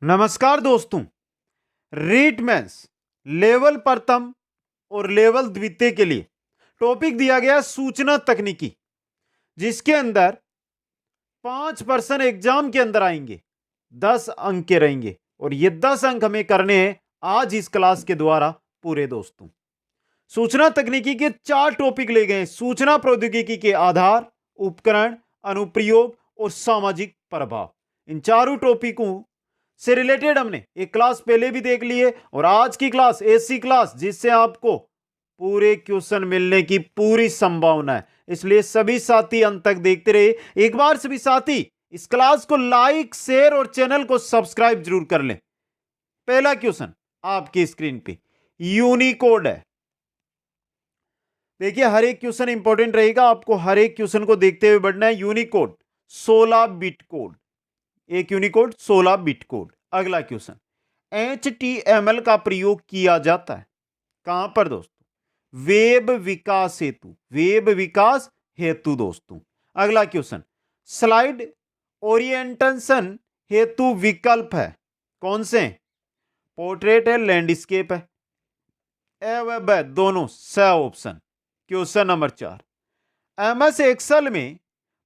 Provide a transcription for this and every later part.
नमस्कार दोस्तों। REET mains level प्रथम और लेवल द्वितीय के लिए टॉपिक दिया गया सूचना तकनीकी, जिसके अंदर 5% एग्जाम के अंदर आएंगे, 10 अंक के रहेंगे और ये 10 अंक हमें करने हैं आज इस क्लास के द्वारा। पूरे दोस्तों, सूचना तकनीकी के 4 टॉपिक ले गए। सूचना प्रौद्योगिकी के आधार, उपकरण, अनुप्रयोग और सामाजिक प्रभाव। इन चारों टॉपिकों से रिलेटेड हमने एक क्लास पहले भी देख ली है और आज की क्लास ऐसी क्लास जिससे आपको पूरे क्वेश्चन मिलने की पूरी संभावना है। इसलिए सभी साथी अंत तक देखते रहे। एक बार सभी साथी इस क्लास को लाइक, शेयर और चैनल को सब्सक्राइब जरूर कर लें। पहला क्वेश्चन आपकी स्क्रीन पे यूनिकोड है। देखिए, हर एक क्वेश्चन इंपॉर्टेंट रहेगा, आपको हर एक क्वेश्चन को देखते हुए बढ़ना है। यूनिकोड 16 बिट कोड, एक यूनिकोड 16 बिट कोड। अगला क्वेश्चन, HTML का प्रयोग किया जाता है कहां पर दोस्तों? वेब विकास हेतु, वेब विकास हेतु दोस्तों। अगला क्वेश्चन, स्लाइड ओरिएंटेशन हेतु विकल्प है, कौन से? पोर्ट्रेट है, लैंडस्केप है, ए वेब है, दोनों स option. Question number 4, MS Excel में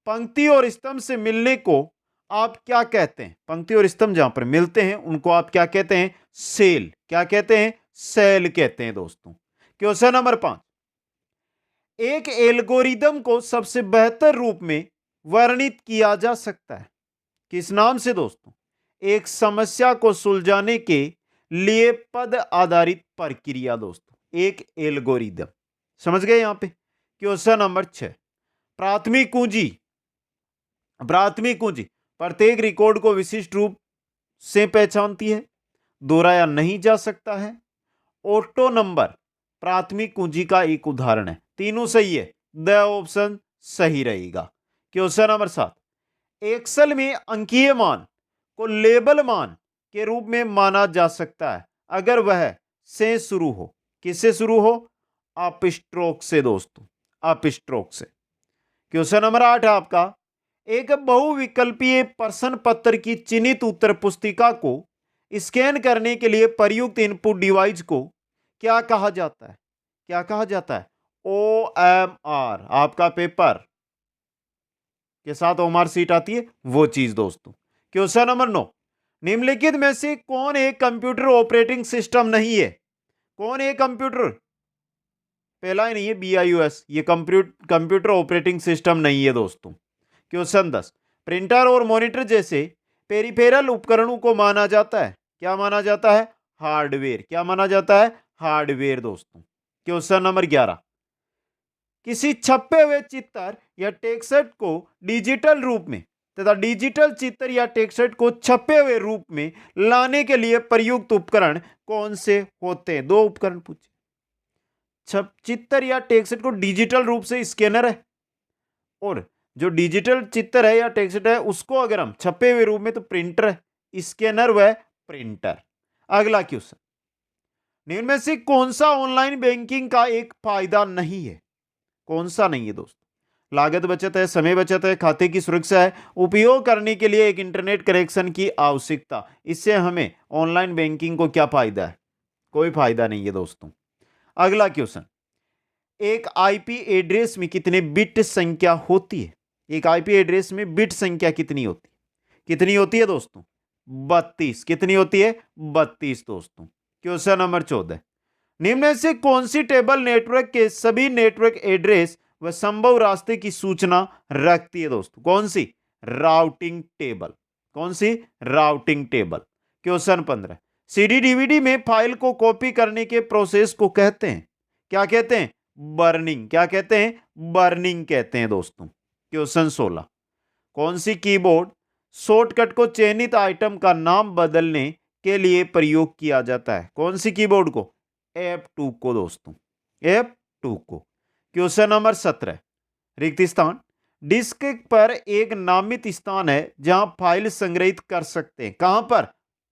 पंक्ति और स्तंभ से मिलने को आप क्या कहते हैं? पंक्ति और स्तंभ जहां पर मिलते हैं उनको आप क्या कहते हैं? सेल। क्या कहते हैं? सेल कहते हैं दोस्तों। क्वेश्चन नंबर 5, एक एल्गोरिदम को सबसे बेहतर रूप में वर्णित किया जा सकता है किस नाम से दोस्तों? एक समस्या को सुलझाने के लिए पद आधारित प्रक्रिया दोस्तों, एक एल्गोरिदम। समझ गए यहां पे? क्वेश्चन नंबर 6, प्राथमिक कुंजी। प्राथमिक कुंजी प्रत्येक रिकॉर्ड को विशिष्ट रूप से पहचानती है, दोहराया नहीं जा सकता है। ऑटो नंबर प्राथमिक कुंजी का एक उदाहरण है। तीनों सही है, द ऑप्शन सही रहेगा। क्वेश्चन नंबर 7, एक्सेल में अंकीय मान को लेबल मान के रूप में माना जा सकता है अगर वह से शुरू हो। किससे शुरू हो? अपस्ट्रोक से दोस्तों, अपस्ट्रोक से। क्वेश्चन नंबर 8 है आपका, एक बहुविकल्पीय प्रश्न पत्र की चिन्हित उत्तर पुस्तिका को स्कैन करने के लिए प्रयुक्त इनपुट डिवाइस को क्या कहा जाता है? क्या कहा जाता है? OMR। आपका पेपर के साथ OMR सीट आती है, वो चीज दोस्तों। क्वेश्चन नंबर 9, निम्नलिखित में से कौन एक कंप्यूटर ऑपरेटिंग सिस्टम नहीं है? कौन एक कंप्यूटर? पहला ही नहीं है, BIOS, ये कंप्यूटर ऑपरेटिंग सिस्टम नहीं है दोस्तों। क्वेश्चन 10, प्रिंटर और मॉनिटर जैसे पेरिफेरल उपकरणों को माना जाता है, क्या माना जाता है? हार्डवेयर। क्या माना जाता है? हार्डवेयर दोस्तों। क्वेश्चन नंबर 11, किसी छपे हुए चित्र या टेक्स्ट को डिजिटल रूप में तथा डिजिटल चित्र या टेक्स्ट को छपे हुए रूप में लाने के लिए प्रयुक्त उपकरण कौन से होते हैं? 2 उपकरण पूछे। चित्र या टेक्स्ट को डिजिटल रूप से स्कैनर है, और जो डिजिटल चित्र है या टेक्स्ट है उसको अगर हम छपे हुए रूप में तो प्रिंटर है, स्कैनर व प्रिंटर। अगला क्वेश्चन, निम्न में से कौन सा ऑनलाइन बैंकिंग का एक फायदा नहीं है? कौन सा नहीं है दोस्तों? लागत बचत है, समय बचत है, खाते की सुरक्षा है, उपयोग करने के लिए एक इंटरनेट कनेक्शन की आवश्यकता। इससे हमें ऑनलाइन बैंकिंग को क्या फायदा है? कोई फायदा नहीं है दोस्तों। अगला क्वेश्चन, एक आईपी एड्रेस में कितने बिट संख्या होती है? एक आईपी एड्रेस में बिट संख्या कितनी होती है? कितनी होती है दोस्तों? 32। कितनी होती है? 32 दोस्तों। क्वेश्चन नंबर 14, निम्न में से कौन सी टेबल नेटवर्क के सभी नेटवर्क एड्रेस व संभव रास्ते की सूचना रखती है दोस्तों? कौन सी? Routing table. कौन सी? Routing table. Question 15, CD DVD में फाइल को कॉपी करने के प्रोसेस को कहते हैं, क्या कहते हैं? बर्निंग। क्या कहते हैं? बर्निंग कहते हैं दोस्तों। क्वेश्चन 16, कौन सी कीबोर्ड शॉर्टकट को चयनित आइटम का नाम बदलने के लिए प्रयोग किया जाता है? कौन सी कीबोर्ड को? F2 को दोस्तों, F2 को। क्वेश्चन नंबर 17, रिक्त स्थान डिस्क पर एक नामित स्थान है जहां फाइल संग्रहित कर सकते हैं, कहां पर?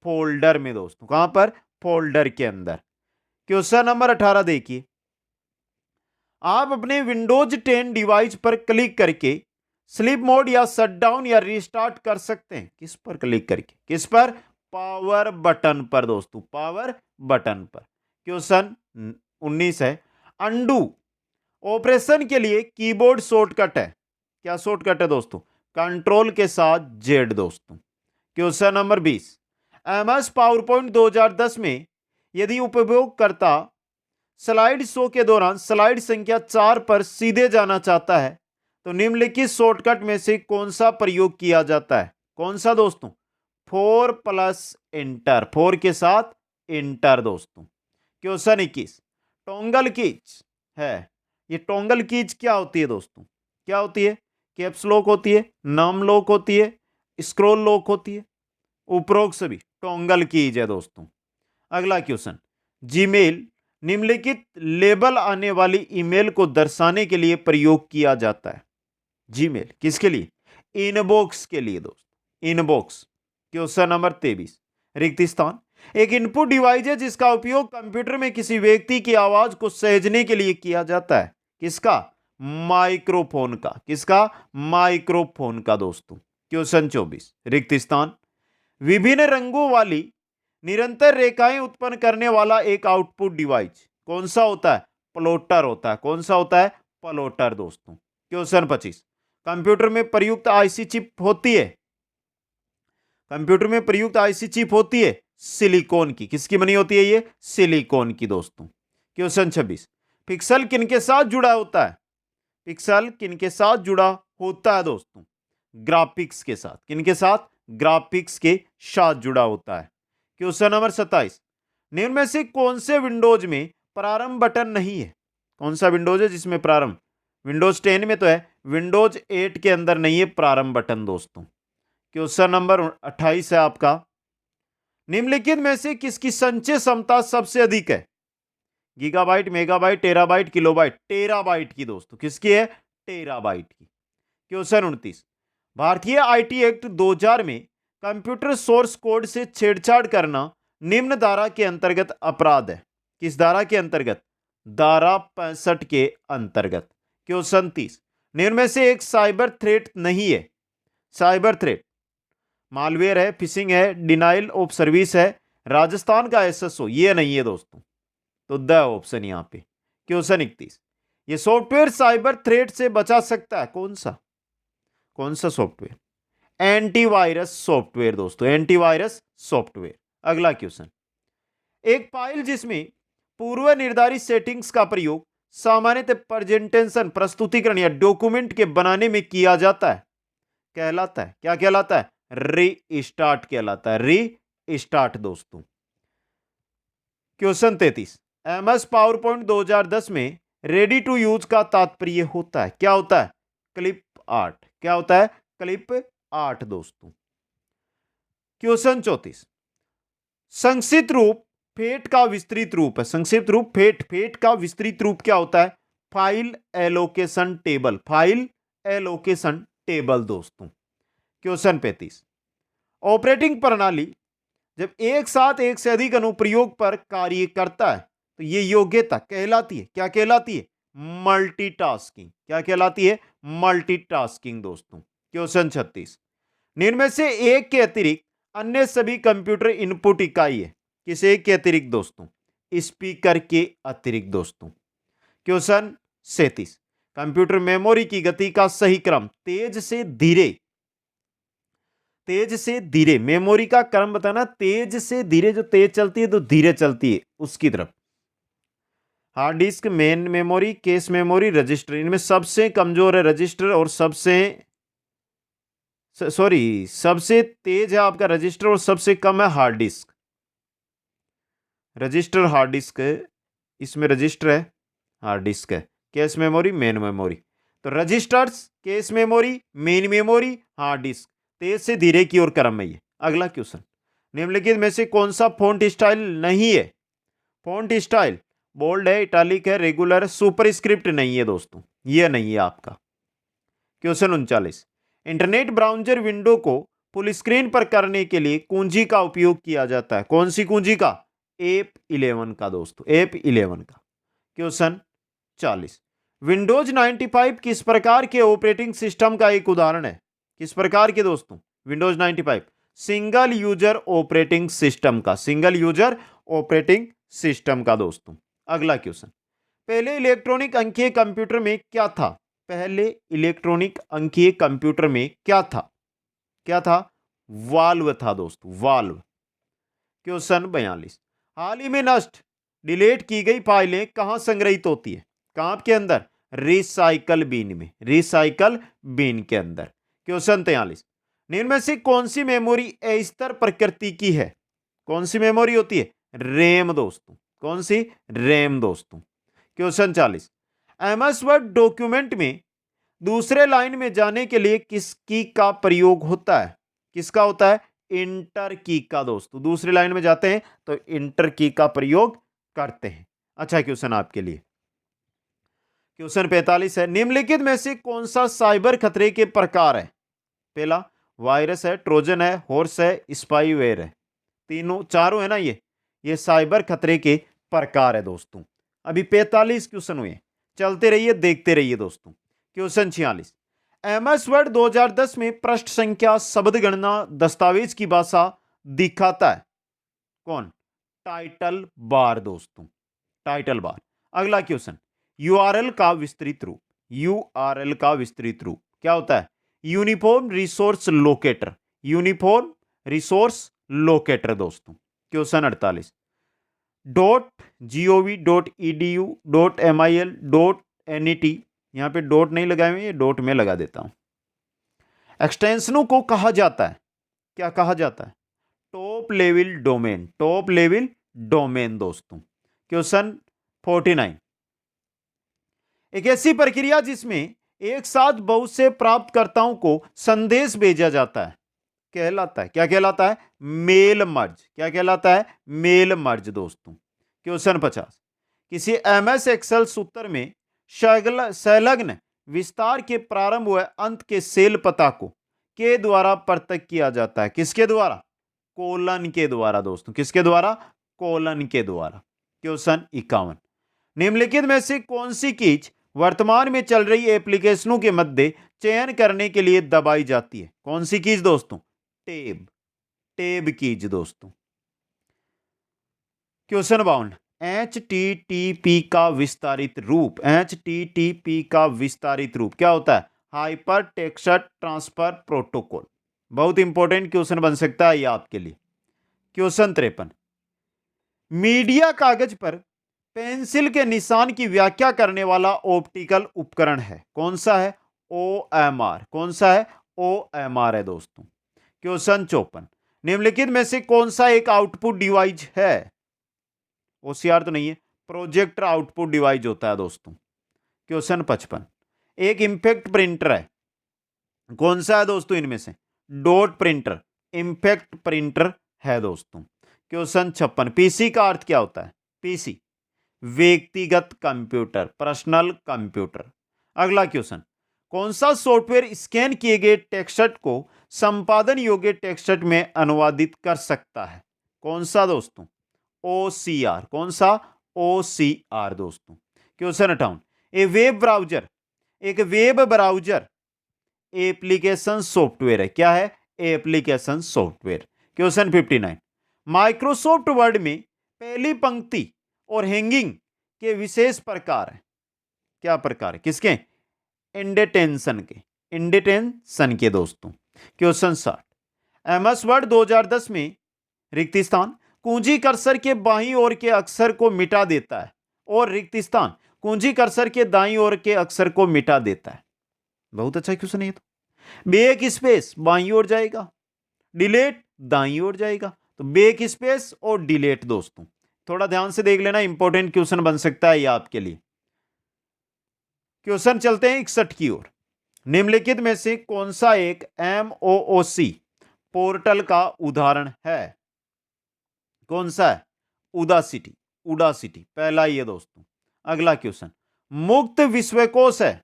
फोल्डर में दोस्तों। कहां पर? फोल्डर के अंदर। क्वेश्चन नंबर 18 देखिए, आप अपने विंडोज 10 डिवाइस पर क्लिक करके स्लीप मोड या शटडाउन या रिस्टार्ट कर सकते हैं। किस पर क्लिक करके? किस पर? पावर बटन पर दोस्तों, पावर बटन पर। क्वेश्चन 19 है, अंडू ऑपरेशन के लिए कीबोर्ड शॉर्टकट है, क्या शॉर्टकट है दोस्तों? कंट्रोल के साथ जेड दोस्तों। क्वेश्चन नंबर 20, एमएस पावरपॉइंट 2010 में यदि उपयोगकर्ता स्लाइड शो के दौरान स्लाइड संख्या 4 पर सीधे जाना चाहता है तो निम्नलिखित शॉर्टकट में से कौन सा प्रयोग किया जाता है? कौन सा दोस्तों? 4 प्लस इंटर, 4 के साथ इंटर दोस्तों। क्वेश्चन 21, टोंगल कीज है, ये टोंगल कीज क्या होती है दोस्तों? क्या होती है? कैप्स लॉक होती है, नम लॉक होती है, स्क्रॉल लॉक होती है, उपरोक्त सभी टोंगल कीज है दोस्तों। अगला क्वेश्चन, जीमेल निम्नलिखित लेबल आने वाली ईमेल को दर्शाने के लिए प्रयोग किया जाता है। जीमेल किसके लिए? इनबॉक्स के लिए दोस्तों, इनबॉक्स। क्वेश्चन नंबर 23, रिक्त स्थान एक इनपुट डिवाइस है जिसका उपयोग कंप्यूटर में किसी व्यक्ति की आवाज को सहेजने के लिए किया जाता है। किसका? माइक्रोफोन का। किसका? माइक्रोफोन का दोस्तों। क्वेश्चन 24, रिक्त स्थान विभिन्न रंगों वाली निरंतर रेखाएं उत्पन्न करने वाला एक आउटपुट डिवाइस कौन सा होता है? प्लॉटर होता है। कौन सा होता है? प्लॉटर दोस्तों। क्वेश्चन 25, कंप्यूटर में प्रयुक्त आईसी चिप होती है, कंप्यूटर में प्रयुक्त आईसी चिप होती है सिलिकॉन की। किसकी बनी होती है ये? सिलिकॉन की दोस्तों। क्वेश्चन 26, पिक्सल किनके साथ जुड़ा होता है? पिक्सल किनके साथ जुड़ा होता है दोस्तों? ग्राफिक्स के साथ। किनके साथ? ग्राफिक्स के साथ जुड़ा होता है। क्वेश्चन नंबर 27, निम्न में से कौन से विंडोज में प्रारंभ बटन नहीं है? कौन सा विंडोज है जिसमें प्रारंभ? विंडोज 10 में तो है, विंडोज 8 के अंदर नहीं है प्रारंभ बटन दोस्तों। क्वेश्चन नंबर 28 है आपका, निम्नलिखित में से किसकी संचय क्षमता सबसे अधिक है? Gigabyte, megabyte, terabyte, kilobyte? Terabyte की दोस्तों। किसकी है? टेराबाइट की। क्वेश्चन 29, भारतीय आईटी एक्ट 2000 में कंप्यूटर सोर्स कोड से छेड़छाड़ करना निम्न धारा के अंतर्गत अपराध है। किस धारा के अंतर्गत? धारा 65 के अंतर्गत। क्वेश्चन 30, निम्न में से एक साइबर थ्रेट नहीं है। साइबर थ्रेट मालवेयर है, फिशिंग है, डिनाइल ऑफ सर्विस है, राजस्थान का एसएसओ, ये नहीं है दोस्तों। तो द ऑप्शन यहां पे। क्वेश्चन 31, ये सॉफ्टवेयर साइबर थ्रेट से बचा सकता है, कौन सा? कौन सा सॉफ्टवेयर? एंटीवायरस सॉफ्टवेयर दोस्तों, एंटीवायरस सॉफ्टवेयर। अगला क्वेश्चन, एक फाइल जिसमें पूर्व निर्धारित सेटिंग्स का प्रयोग सामान्यतः प्रेजेंटेशन, प्रस्तुतिकरण या डॉक्यूमेंट के बनाने में किया जाता है, कहलाता है, क्या कहलाता है? रीस्टार्ट कहलाता है, रीस्टार्ट दोस्तों। क्वेश्चन 33, एमएस पावरपॉइंट 2010 में रेडी टू यूज का तात्पर्य होता है, क्या होता है? Clip art. क्या होता है? क्लिप आर्ट दोस्तों। क्वेश्चन 34, संक्षिप्त रूप फेट का विस्तृत रूप है। संक्षिप्त रूप फेट, फेट का विस्तृत रूप क्या होता है? File allocation table, file allocation table दोस्तों। क्वेश्चन 35, ऑपरेटिंग प्रणाली जब एक साथ एक से अधिक अनुप्रयोग पर कार्य करता है तो यह योग्यता कहलाती है, क्या कहलाती है? मल्टीटास्किंग। क्या कहलाती है? मल्टीटास्किंग दोस्तों। क्वेश्चन 36, निम्न में से एक के अतिरिक्त अन्य सभी कंप्यूटर इनपुट इकाई है, किस एक के अतिरिक्त दोस्तों? स्पीकर के अतिरिक्त दोस्तों। क्वेश्चन 37, कंप्यूटर मेमोरी की गति का सही क्रम तेज से धीरे, तेज से धीरे, मेमोरी का क्रम बताना, तेज से धीरे, जो तेज चलती है तो धीरे चलती है उसकी तरफ। Hard disk, main memory, case memory, register, इनमें सबसे कमजोर है रजिस्टर और सबसे सबसे तेज है आपका रजिस्टर और सबसे कम है hard disk. Register, hard disk है, इसमें रजिस्टर है, हार्ड डिस्क है, केस मेमोरी, मेन मेमोरी। तो registers, cache memory, main memory, hard disk, तेज से धीरे की ओर क्रम में ये। अगला क्वेश्चन, निम्नलिखित में से कौन सा फॉन्ट स्टाइल नहीं है? फॉन्ट स्टाइल बोल्ड है, इटालिक है, रेगुलर, सुपरस्क्रिप्ट नहीं है दोस्तों, ये नहीं है आपका। क्वेश्चन 39, इंटरनेट ब्राउज़र विंडो को फुल स्क्रीन पर करने के लिए कुंजी का उपयोग किया जाता है, कौन सी कुंजी का? F11 का दोस्तों, F11 का। क्वेश्चन 40, विंडोज 95 किस प्रकार के ऑपरेटिंग सिस्टम का एक उदाहरण है? किस प्रकार के दोस्तों? Windows 95 single user operating system का, सिंगल यूजर ऑपरेटिंग सिस्टम का दोस्तों। अगला क्वेश्चन, पहले इलेक्ट्रॉनिक अंकीय कंप्यूटर में क्या था? पहले इलेक्ट्रॉनिक अंकीय कंप्यूटर में क्या था? क्या था? वाल्व था दोस्तों, वाल्व। क्वेश्चन 42, हाल ही में नष्ट डिलीट की गई फाइलें कहां संग्रहित होती है? कहां के अंदर? रिसाइकल बिन में, रिसाइकल बिन के अंदर। क्वेश्चन 43, निम्न में से कौन सी मेमोरी अस्तर प्रकृति की है? कौन सी मेमोरी होती है? रैम दोस्तों। कौन सी? रैम दोस्तों। क्वेश्चन 40, एमएस वर्ड डॉक्यूमेंट में दूसरे लाइन में जाने के लिए किस की का प्रयोग होता है? किसका होता है? इंटर की का दोस्तों। दूसरी लाइन में जाते हैं तो इंटर की का प्रयोग करते हैं। अच्छा क्वेश्चन आपके लिए, क्वेश्चन 45 है, निम्नलिखित में से कौन सा साइबर खतरे के प्रकार है? पहला वायरस है, ट्रोजन है, हॉर्स है, स्पाईवेयर है। तीनों चारों है ना, ये साइबर खतरे के प्रकार है दोस्तों। अभी 45 क्वेश्चन हुए, चलते रहिए, देखते रहिए दोस्तों। क्वेश्चन 46, एमएस वर्ड 2010 में पृष्ठ संख्या शब्द गणना दस्तावेज की भाषा दिखाता है कौन? टाइटल बार दोस्तों, टाइटल बार। अगला क्वेश्चन, यूआरएल का विस्तृत रूप, यूआरएल का विस्तृत रूप क्या होता है? Uniform resource locator, uniform resource locator दोस्तों। क्वेश्चन 48, .gov.edu.mil.net, यहां पे डॉट नहीं लगाए हुए, ये डॉट में लगा देता हूं। एक्सटेंशनों को कहा जाता है, क्या कहा जाता है? Top level domain, top level domain दोस्तों। क्वेश्चन 49, एक ऐसी प्रक्रिया जिसमें एक साथ बहुत से प्राप्तकर्ताओं को संदेश भेजा जाता है कहलाता है, क्या कहलाता है? Mail merge. क्या कहलाता है? मेल मर्ज दोस्तों। क्वेश्चन 50, किसी एमएस एक्सेल सूत्र में संलग्न विस्तार के प्रारंभ व अंत के सेल पता को के द्वारा पृथक किया जाता है? किसके द्वारा? कोलन के द्वारा दोस्तों। किसके द्वारा? कोलन के द्वारा। क्वेश्चन 51, निम्नलिखित में से कौन सी कीज वर्तमान में चल रही एप्लीकेशनों के मध्य चयन करने के लिए दबाई जाती है? कौन सी कीज दोस्तों? टेब, टेब कीज दोस्तों। क्वेश्चन 52, HTTP का विस्तारित रूप, HTTP का विस्तारित रूप क्या होता है? Hyper text transfer protocol. बहुत इंपॉर्टेंट क्वेश्चन बन सकता है ये आपके लिए। क्वेश्चन 53, मीडिया कागज पर पेंसिल के निशान की व्याख्या करने वाला ऑप्टिकल उपकरण है, कौन सा है? OMR। कौन सा है? OMR है दोस्तों। क्वेश्चन 54, निम्नलिखित में से कौन सा एक आउटपुट डिवाइस है? OCR तो नहीं है, प्रोजेक्टर आउटपुट डिवाइस होता है दोस्तों। क्वेश्चन 55, एक इंपैक्ट प्रिंटर है, कौन सा है दोस्तों इनमें से? डॉट प्रिंटर, इंपैक्ट प्रिंटर है दोस्तों। क्वेश्चन 56, पीसी का अर्थ क्या होता है? पीसी व्यक्तिगत कंप्यूटर, पर्सनल कंप्यूटर। अगला क्वेश्चन, कौन सा सॉफ्टवेयर स्कैन किए गए टेक्स्ट को संपादन योग्य टेक्स्ट में अनुवादित कर सकता है? कौन सा दोस्तों? OCR। कौन सा? OCR दोस्तों। क्वेश्चन 58, ए वेब ब्राउजर, एक वेब ब्राउजर एप्लीकेशन सॉफ्टवेयर है, क्या है? Application software. Question 59, Microsoft word में पहली पंक्ति और हैंगिंग के विशेष प्रकार है, क्या प्रकार है? किसके? इंडेंटेशन के, इंडेंटेशन के दोस्तों। क्वेश्चन 60, एमएस वर्ड 2010 में रिक्त स्थान कुंजी कर्सर के बाईं ओर के अक्षर को मिटा देता है और रिक्त स्थान कुंजी कर्सर के दाईं ओर के अक्षर को मिटा देता है। बहुत अच्छा क्वेश्चन है तो। बैक स्पेस बाईं ओर जाएगा, डिलीट दाईं ओर जाएगा, तो बैक स्पेस और डिलीट दोस्तों। थोड़ा ध्यान से देख लेना, इंपॉर्टेंट क्वेश्चन बन सकता है ये आपके लिए। क्वेश्चन चलते हैं 61 की ओर, निम्नलिखित में से कौन सा एक MOOC पोर्टल का उदाहरण है? कौन सा है? उडासिटी, उडासिटी पहला ही है दोस्तों। अगला क्वेश्चन, मुक्त विश्वकोश है,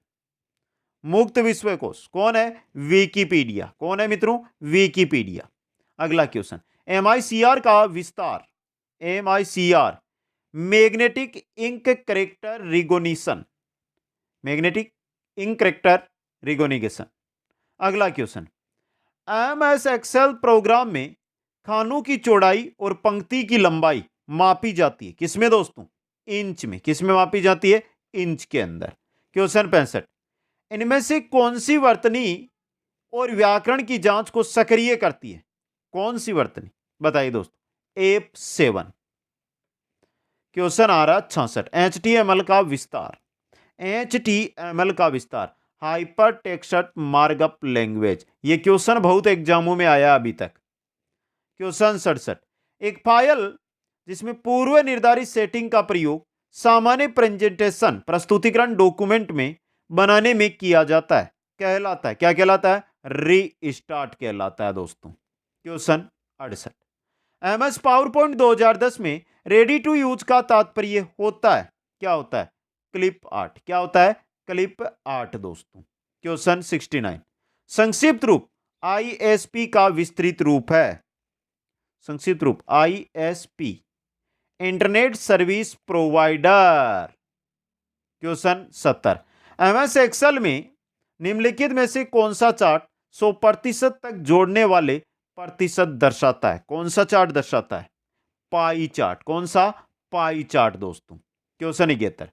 मुक्त विश्वकोश कौन है? विकिपीडिया। कौन है मित्रों? विकिपीडिया। अगला क्वेश्चन, MICR का विस्तार, MICR magnetic ink character recognition, magnetic ink character recognition. अगला क्वेश्चन, MS एक्सेल प्रोग्राम में खानों की चौड़ाई और पंक्ति की लंबाई मापी जाती है किसमें दोस्तों? इंच में। किसमें मापी जाती है? इंच के अंदर। क्वेश्चन 65, इनमें से कौन सी वर्तनी और व्याकरण की जांच को सक्रिय करती है? कौन सी वर्तनी बताइए दोस्तों? F7। क्वेश्चन आ रहा 66, HTML का विस्तार। HTML का विस्तार हाइपर टेक्स्ट मार्कअप लैंग्वेज। ये क्वेश्चन बहुत एग्जामों में आया अभी तक। क्वेश्चन 67, एक फाइल जिसमें पूर्व निर्धारित सेटिंग का प्रयोग सामान्य प्रेजेंटेशन प्रस्तुतिकरण डॉक्यूमेंट में बनाने में किया जाता है कहलाता है, क्या कहलाता है? रीस्टार्ट कहलाता है दोस्तों। क्वेश्चन 68, MS पावर पॉइंट 2010 में रेडी टू यूज का तात्पर्य होता है, क्या होता है? Clip art. क्या होता है? क्लिप आर्ट दोस्तों। क्वेश्चन 69, संक्षिप्त रूप ISP का विस्तृत रूप है। संक्षिप्त रूप ISP, internet service provider. Question 70, MS Excel में निम्नलिखित में से कौन सा चार्ट 100% तक जोड़ने वाले प्रतिशत दर्शाता है? कौन सा चार्ट दर्शाता है? Pie chart. कौन सा? पाई चार्ट दोस्तों। क्वेश्चन 71,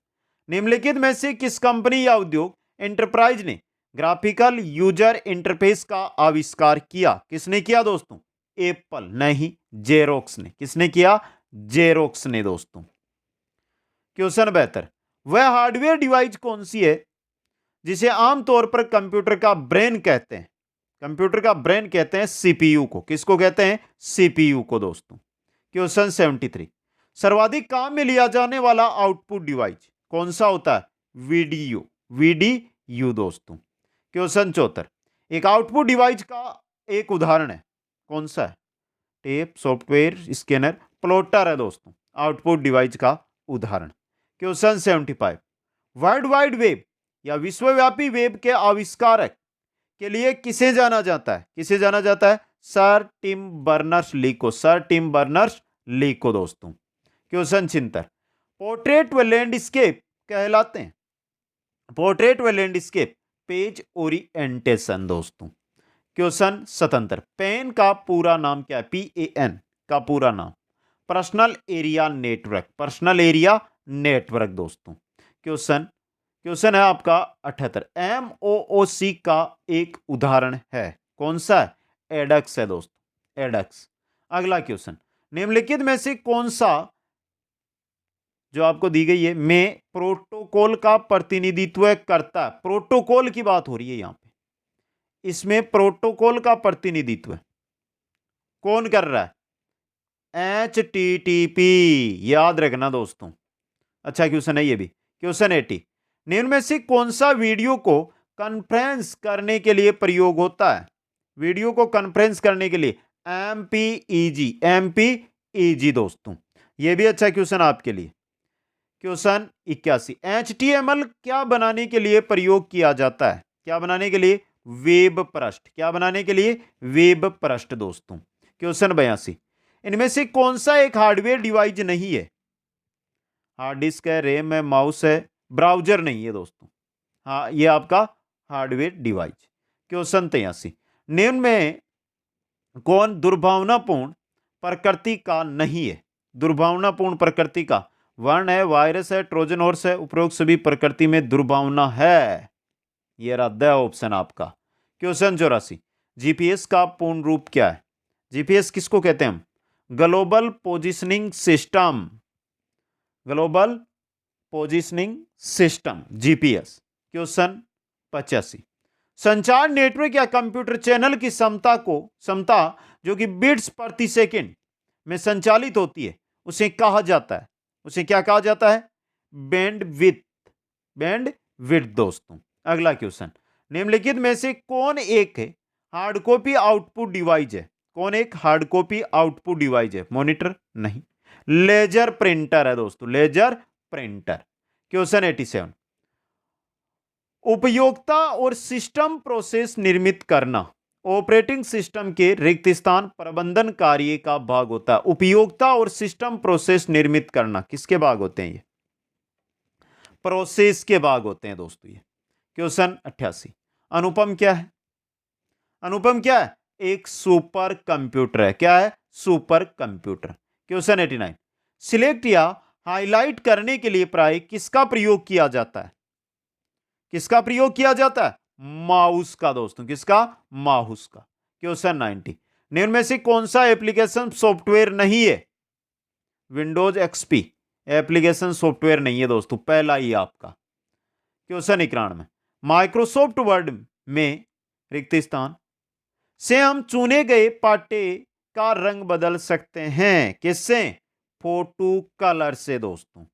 निम्नलिखित में से किस कंपनी या उद्योग एंटरप्राइज ने ग्राफिकल यूजर इंटरफेस का आविष्कार किया? किसने किया दोस्तों? एप्पल नहीं, जेरोक्स ने। किसने किया? जेरोक्स ने दोस्तों। क्वेश्चन 72, वह हार्डवेयर डिवाइस कौन सी है जिसे आमतौर पर कंप्यूटर का ब्रेन कहते हैं? कंप्यूटर का ब्रेन कहते हैं CPU को। किसको कहते हैं? CPU को दोस्तों। क्वेश्चन 73, सर्वाधिक काम में लिया जाने वाला आउटपुट डिवाइस कौन सा होता है? VDU दोस्तों। क्वेश्चन 74, एक आउटपुट डिवाइस का एक उदाहरण है, कौन सा है? टेप, सॉफ्टवेयर, स्कैनर, प्लॉटर है दोस्तों आउटपुट डिवाइस का उदाहरण। क्वेश्चन 75, वर्ल्ड वाइड वेब या विश्वव्यापी वेब के आविष्कारक के लिए किसे जाना जाता है? किसे जाना जाता है? सर टिम बर्नर्स ली को। सर टिम बर्नर्स ली को दोस्तों। क्वेश्चन 76, पोर्ट्रेट व लैंडस्केप कहलाते हैं। पोर्ट्रेट व लैंडस्केप पेज ओरिएंटेशन दोस्तों। क्वेश्चन 77, पेन का पूरा नाम क्या है? PAN का पूरा नाम personal area network. Personal area network दोस्तों। क्वेश्चन है आपका 78, MOOC का एक उदाहरण है, कौन सा है? एडक्स है दोस्तों, एडक्स। अगला क्वेश्चन, निम्नलिखित में से कौन सा जो आपको दी गई है में प्रोटोकॉल का प्रतिनिधित्व करता है? प्रोटोकॉल की बात हो रही है यहां पे, इसमें प्रोटोकॉल का प्रतिनिधित्व कौन कर रहा है? HTTP, याद रखना दोस्तों। अच्छा क्वेश्चन है ये भी। क्वेश्चन 80, निम्न में से कौन सा वीडियो को कॉन्फ्रेंस करने के लिए प्रयोग होता है? वीडियो को कॉन्फ्रेंस करने के लिए MPEG दोस्तों। ये भी अच्छा क्वेश्चन आपके लिए। क्वेश्चन 81, HTML क्या बनाने के लिए प्रयोग किया जाता है? क्या बनाने के लिए? वेब पृष्ठ। क्या बनाने के लिए? वेब पृष्ठ दोस्तों। क्वेश्चन 82, इनमें से कौन सा एक हार्डवेयर डिवाइस नहीं है? हार्ड डिस्क है, रैम है, माउस है, ब्राउजर नहीं है दोस्तों। हाँ, ये आपका हार्डवेयर डिवाइस। क्वेश्चन 83, निम्न में कौन दुर्भावनापूर्ण प्रकृति का नहीं है? दुर्भावनापूर्ण प्रकृति का वर्ण है, वायरस है, ट्रोजन हॉर्स है, उपरोक्त सभी प्रकृति में दुर्भावना है। यह रद्द है ऑप्शन आपका। क्वेश्चन 84, जीपीएस का पूर्ण रूप क्या है? जीपीएस किसको कहते हैं हम? Global positioning system. Global positioning system, GPS. Question 85, संचार नेटवर्क या कंप्यूटर चैनल की क्षमता जो कि बिट्स प्रति सेकंड में संचालित होती है उसे कहा जाता है, उसे क्या कहा जाता है? बैंडविड्थ। बैंडविड्थ दोस्तों। अगला क्वेश्चन, निम्नलिखित में से कौन एक हार्ड कॉपी आउटपुट डिवाइस है? कौन एक हार्ड कॉपी आउटपुट डिवाइस है? मॉनिटर नहीं, लेजर प्रिंटर है दोस्तों, लेजर प्रिंटर। क्वेश्चन 87, उपयोगिता और सिस्टम प्रोसेस निर्मित करना ऑपरेटिंग सिस्टम के रिक्त स्थान प्रबंधन कार्य का भाग होता है। उपयोगिता और सिस्टम प्रोसेस निर्मित करना किसके भाग होते हैं? ये प्रोसेस के भाग होते हैं दोस्तों ये। क्वेश्चन 88, अनुपम क्या है? अनुपम क्या है? एक सुपर कंप्यूटर है। क्या है? Super computer. क्वेश्चन 89, सिलेक्ट या हाईलाइट करने के लिए प्राय किसका प्रयोग किया जाता है? किसका प्रयोग किया जाता है? माउस का दोस्तों। किसका? माउस का। क्वेश्चन 90, निम्न में से कौन सा एप्लीकेशन सॉफ्टवेयर नहीं है? विंडोज एक्सपी एप्लीकेशन सॉफ्टवेयर नहीं है दोस्तों, पहला ही आपका। क्वेश्चन 91, माइक्रोसॉफ्ट वर्ड में रिक्त स्थान से हम चुने गए पाटे का रंग बदल सकते हैं। किससे? फोटो कलर से दोस्तों।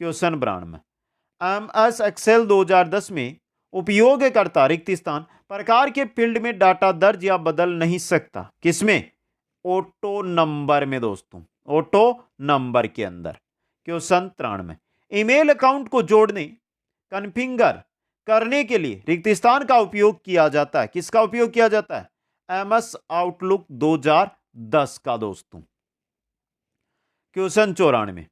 क्वेश्चन 92, MS एक्सेल 2010 में उपयोगकर्ता रिक्त स्थान प्रकार के फील्ड में डाटा दर्ज या बदल नहीं सकता। किसमें? ऑटो नंबर में दोस्तों, ऑटो नंबर के अंदर। क्वेश्चन 93, ईमेल अकाउंट को जोड़ने कॉन्फ़िगर करने के लिए रिक्त स्थान का उपयोग किया जाता है। किसका उपयोग किया जाता है? MS आउटलुक 2010 का दोस्तों। क्वेश्चन 94,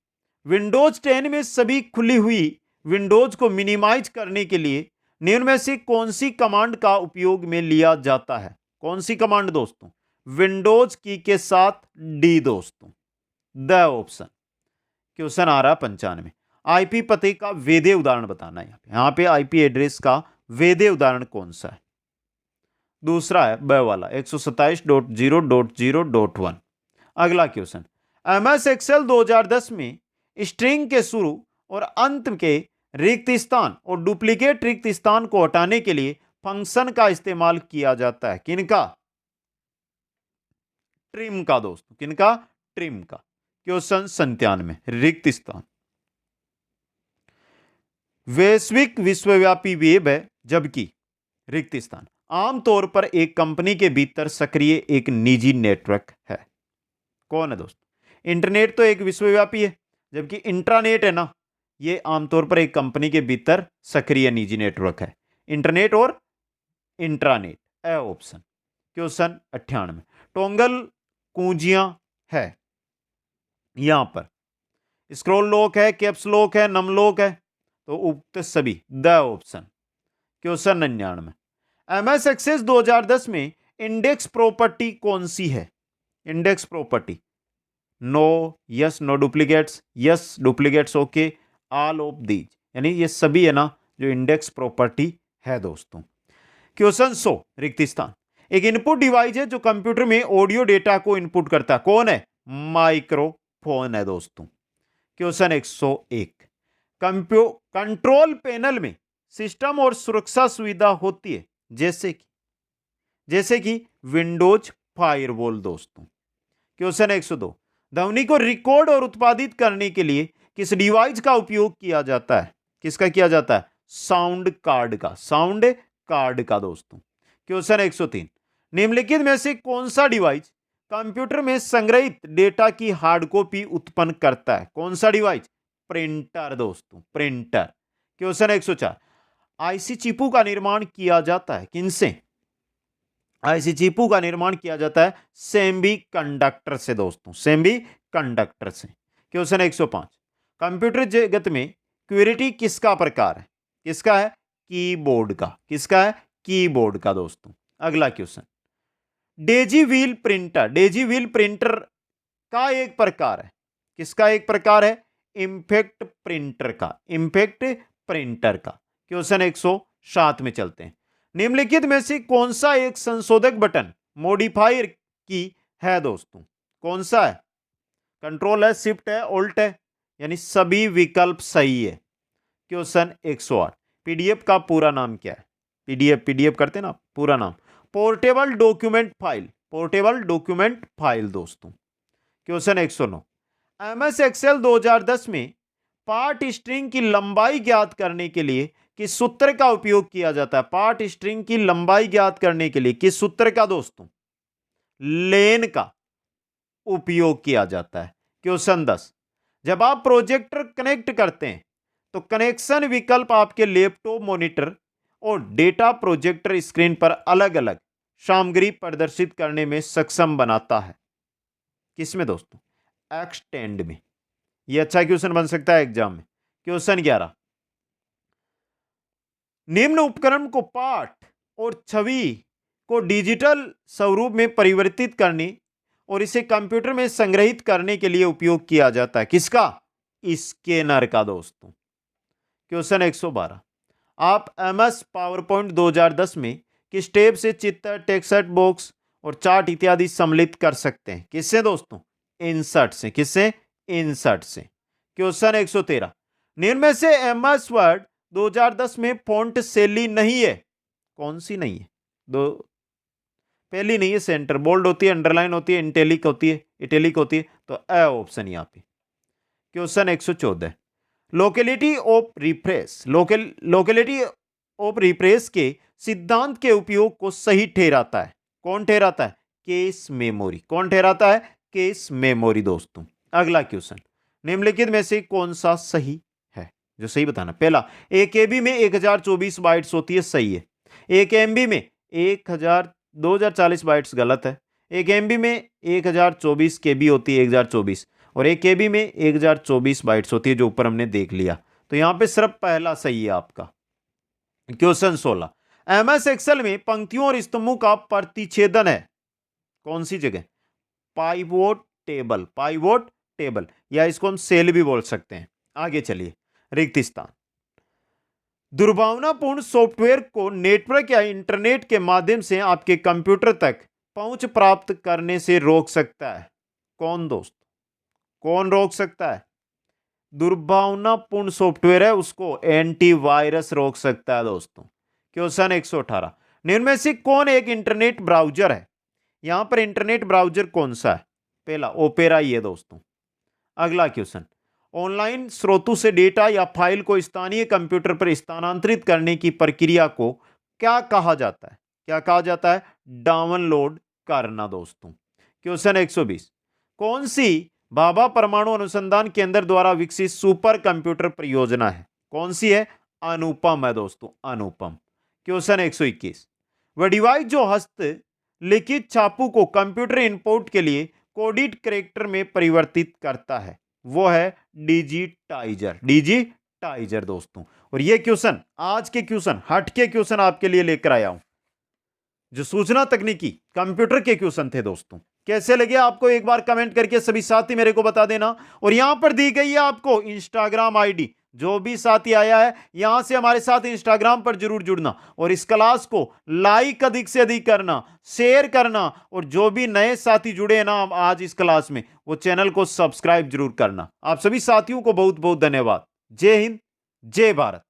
विंडोज 10 में सभी खुली हुई विंडोज को मिनिमाइज करने के लिए निम्न में से कौन सी कमांड का उपयोग में लिया जाता है? कौन सी कमांड दोस्तों? विंडोज की के साथ डी दोस्तों, द ऑप्शन। क्वेश्चन आ रहा 95, आईपी पते का वैध उदाहरण बताना है। यहां पे आईपी एड्रेस का वैध उदाहरण कौन सा है? दूसरा है ब वाला 127.0.0.1। अगला क्वेश्चन, MS एक्सेल 2010 में स्ट्रिंग के शुरू और अंत के रिक्त स्थान और डुप्लीकेट रिक्त स्थान को हटाने के लिए फंक्शन का इस्तेमाल किया जाता है। किनका? ट्रिम का दोस्तों। किनका? ट्रिम का। क्वेश्चन 97, रिक्त स्थान वैश्विक विश्वव्यापी वेब है, जबकि रिक्त स्थान आमतौर पर एक कंपनी के भीतर सक्रिय एक निजी नेटवर्क है। कौन है दोस्तों? इंटरनेट तो एक विश्वव्यापी है, जबकि इंट्रानेट है ना, ये आमतौर पर एक कंपनी के भीतर सक्रिय निजी नेटवर्क है। इंटरनेट और intranet, A option. Question 98, toggle कुंजियां है, यहां पर स्क्रॉल लॉक है, कैप्स लॉक है, नम लॉक है, तो उक्त सभी, D option. Question 99, MS Access 2010 में इंडेक्स प्रॉपर्टी कौन सी है? Index property no, yes no duplicates, yes duplicates, okay, all of these, यानी ये सभी है ना जो इंडेक्स प्रॉपर्टी है दोस्तों। क्वेश्चन 100, रिक्त स्थान एक इनपुट डिवाइस है जो कंप्यूटर में ऑडियो डेटा को इनपुट करता है। कौन है? माइक्रोफोन है दोस्तों। क्वेश्चन 101, कंट्रोल पैनल में सिस्टम और सुरक्षा सुविधा होती है, जैसे कि विंडोज फायरवॉल दोस्तों। क्वेश्चन 102, ध्वनि को रिकॉर्ड और उत्पादित करने के लिए किस डिवाइस का उपयोग किया जाता है? किसका किया जाता है? साउंड कार्ड का, साउंड कार्ड का दोस्तों। क्वेश्चन 103, निम्नलिखित में से कौन सा डिवाइस कंप्यूटर में संग्रहित डेटा की हार्ड कॉपी उत्पन्न करता है? कौन सा डिवाइस? प्रिंटर दोस्तों, प्रिंटर। क्वेश्चन 104, आईसी चिपू का निर्माण किया जाता है किनसे? आईसी चिपू का निर्माण किया जाता है सेमीकंडक्टर से दोस्तों, सेमीकंडक्टर से। क्वेश्चन 105, कंप्यूटर जगत में क्वेरिटी किसका प्रकार है? किसका है? कीबोर्ड का। किसका है? कीबोर्ड का दोस्तों। अगला question, Daisy wheel printer, Daisy wheel printer का एक प्रकार है। किसका एक प्रकार है? इंपैक्ट प्रिंटर का, इंपैक्ट प्रिंटर का। क्वेश्चन 107 में चलते हैं, निम्नलिखित में से कौन सा एक संशोधक बटन मॉडिफायर की है दोस्तों? कौन सा है? कंट्रोल है, शिफ्ट है, ऑल्ट है, यानी सभी विकल्प सही है। क्वेश्चन 108, पीडीएफ का पूरा नाम क्या है? पीडीएफ करते ना, पूरा नाम portable document file, portable document file दोस्तों। क्वेश्चन 109, MS एक्सेल 2010 में पार्ट स्ट्रिंग की लंबाई ज्ञात करने के लिए किस सूत्र का उपयोग किया जाता है? पार्ट स्ट्रिंग की लंबाई ज्ञात करने के लिए किस सूत्र का दोस्तों? लेन का उपयोग किया जाता है। क्वेश्चन 10, जब आप प्रोजेक्टर कनेक्ट करते हैं तो कनेक्शन विकल्प आपके लैपटॉप मॉनिटर और डेटा प्रोजेक्टर स्क्रीन पर अलग अलग सामग्री प्रदर्शित करने में सक्षम बनाता है। किसमें दोस्तों? एक्सटेंड में। यह अच्छा क्वेश्चन बन सकता है एग्जाम में। क्वेश्चन 11, निम्न उपकरण को पाठ और छवि को डिजिटल स्वरूप में परिवर्तित करने और इसे कंप्यूटर में संग्रहित करने के लिए उपयोग किया जाता है। किसका? स्कैनर का दोस्तों। क्वेश्चन 112, आप MS पावरपॉइंट 2010 में किस स्टेप से चित्र, टेक्स्ट बॉक्स और चार्ट इत्यादि सम्मिलित कर सकते हैं? किससे दोस्तों? इंसर्ट से। किससे? इंसर्ट से। क्वेश्चन 113, निम्न में से MS वर्ड 2010 में फॉन्ट शैली नहीं है, कौन सी नहीं है? पहली नहीं है, सेंटर बोल्ड होती है, अंडरलाइन होती है, इटैलिक होती है, तो ए ऑप्शन यहाँ पे। क्वेश्चन 114, लोकेलिटी ऑफ रिफ्रेश के सिद्धांत के उपयोग को सही ठहराता है। कौन ठहराता है? Cache memory. कौन ठहराता है? केस मेमोरी दोस्तों। अगला क्वेश्चन, निम्नलिखित में से कौन सा सही है? जो सही बताना। पहला, 1 KB में 1024 बाइट्स होती है, सही है। 1 MB में 2040 बाइट्स, गलत है। 1 MB में 1024 KB होती है, 1024, और 1 KB में 1024 बाइट्स होती है, जो ऊपर हमने देख लिया। तो यहां पे सिर्फ पहला सही है आपका। क्वेश्चन 16, MS एक्सेल में पंक्तियों और स्तंभों का प्रतिच्छेदन है, कौन सी जगह? पाइवोट टेबल, या इसको हम सेल भी बोल सकते हैं। आगे चलिए, रिक्त स्थान। दुर्भावनापूर्ण सॉफ्टवेयर को नेटवर्क या इंटरनेट के माध्यम से आपके कंप्यूटर तक पहुंच प्राप्त करने से रोक सकता है। कौन दोस्त? कौन रोक सकता है? दुर्भावनापूर्ण सॉफ्टवेयर है, उसको एंटीवायरस रोक सकता है दोस्तों। क्वेश्चन 118, निम्न में से कौन एक इंटरनेट ब्राउजर है? यहां पर इंटरनेट ब्राउजर कौन सा है? पहला ओपेरा ही है दोस्तों। अगला क्वेश्चन, ऑनलाइन स्रोतों से डेटा या फाइल को स्थानीय कंप्यूटर पर स्थानांतरित करने की प्रक्रिया को क्या कहा जाता है? क्या कहा जाता है? डाउनलोड करना दोस्तों। क्वेश्चन 120, कौन सी भाभा परमाणु अनुसंधान केंद्र द्वारा विकसित सुपर कंप्यूटर परियोजना है? कौन सी है? अनुपम है दोस्तों, अनुपम। क्वेश्चन 121, वह डिवाइस जो हस्त लिखित छापू को कंप्यूटर इनपुट के लिए कोडिड कैरेक्टर में परिवर्तित करता है, वो है डिजिटाइजर दोस्तों। और ये क्वेश्चन, आज के क्वेश्चन, हटके क्वेश्चन आपके लिए लेकर आया हूं, जो सूचना तकनीकी कंप्यूटर के क्वेश्चन थे दोस्तों। कैसे लगे आपको एक बार कमेंट करके सभी साथी मेरे को बता देना। और यहां पर दी गई है आपको इंस्टाग्राम आईडी, जो भी साथी आया है यहां से हमारे साथ इंस्टाग्राम पर जरूर जुड़ना, और इस क्लास को लाइक अधिक से अधिक करना, शेयर करना, और जो भी नए साथी जुड़े हैं ना आज इस क्लास में, वो चैनल को सब्सक्राइब जरूर करना। आप सभी साथियों को बहुत बहुत धन्यवाद। जय हिंद, जय भारत।